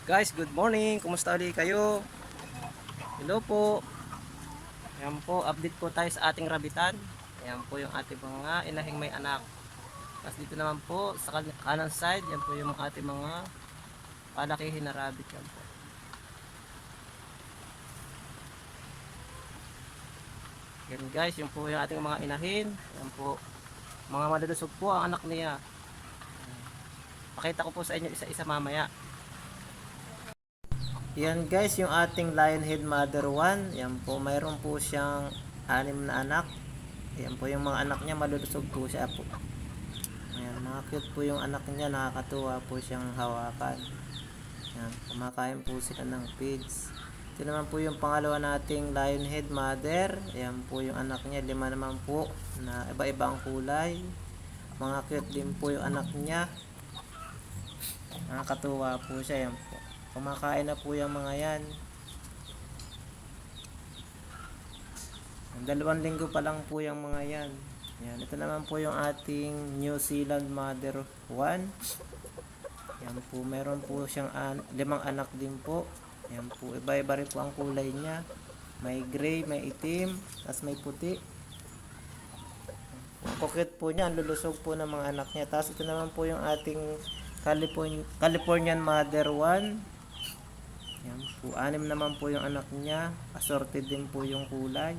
Guys, good morning. Kumusta ulit kayo? Hello po. Ayan po, update po tayo sa ating rabitan. Ayan po yung ating mga inahing may anak. Tapos dito naman po sa kanan side, yan po yung ating mga palakihin na rabbit. Yan po. Yan guys, yung po yung ating mga inahin. Yan po. Mga madalusog po ang anak niya. Pakita ko po sa inyo isa-isa mamaya. Yan guys, yung ating Lionhead Mother 1. Yan po, mayroon po siyang 6 na anak. Yan po yung mga anak niya, malulusog po siya po. Ayan, mga cute po yung anak niya, nakakatuwa po siyang hawakan. Yan, kumakain po sila ng feeds. Ito naman po yung pangalawa nating Lionhead Mother. Ayan po yung anak niya, 5 naman po na iba-iba ang kulay. Mga cute din po yung anak niya. Nakakatuwa po siya. Yan po. Kumakain na po yung mga yan. 2 linggo pa lang po yung mga yan. Yan. Ito naman po yung ating New Zealand Mother 1. Yan po. Meron po siyang 5 anak din po. Yan po. Iba-iba rin po ang kulay niya. May gray, may itim, tapos may puti. Kukit po niya. Ang lulusog po ng mga anak niya. Tapos ito naman po yung ating Californian Mother 1. Yan po, 6 naman po yung anak niya. Assorted din po yung kulay.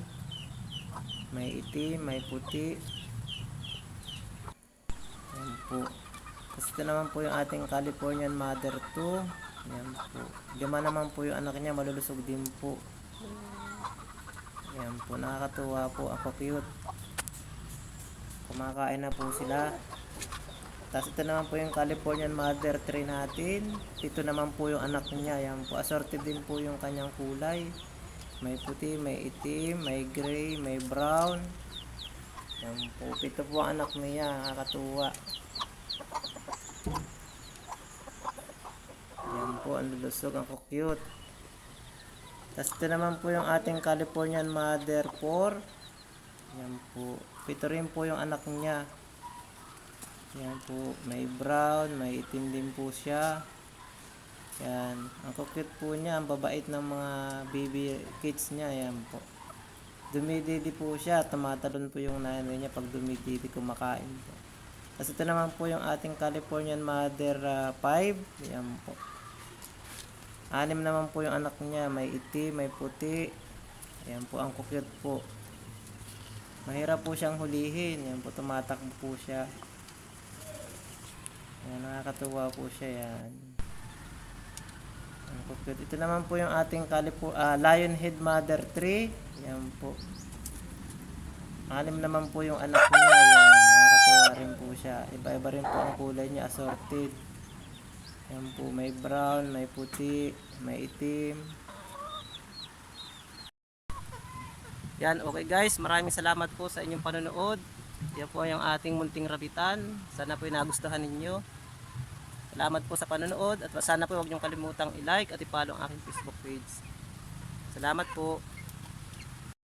May itim, may puti. Yan po. Tapos ito naman po yung ating Californian Mother 2. Yan po. 5 naman po yung anak niya, malulusog din po. Yan po, nakakatuwa po. Ako cute. Kumakain na po sila. Tapos ito naman po yung Californian Mother 3 natin. Ito naman po yung anak niya. Yan po. Assorted din po yung kanyang kulay. May puti, may itim, may gray, may brown. Yan po. Ito po ang anak niya. Nakakatuwa. Yan po. Ang lulusog. Ang cute. Tapos ito naman po yung ating Californian Mother 4. Yan po. Ito rin po yung anak niya. Yan po, may brown, may itim din po siya. Yan, ang cute po niya, ang babait ng mga baby kids niya. Yan po. Dumididi po siya, tumatalon po yung nanay niya pag dumididi, kumakain po. Tapos ito naman po yung ating Californian Mother 5. Yan po. 6 naman po yung anak niya, may itim, may puti. Yan po, ang cute po. Mahirap po siyang hulihin. Yan po, tumatakbo po siya. Ayan, nakakatuwa po siya yan. Ito naman po yung ating Lionhead Mother 3. Yan po. 6 naman po yung anak niya. Yan, nakakatuwa rin po siya. Iba-iba rin po ang kulay niya, assorted. Yan po, may brown, may puti, may itim. Yan, okay guys. Maraming salamat po sa inyong panonood. Yan po yung ating munting rabitan. Sana po nagustuhan ninyo. Salamat po sa panonood at sana po huwag niyong kalimutang i-like at i-follow ang aking Facebook page. Salamat po.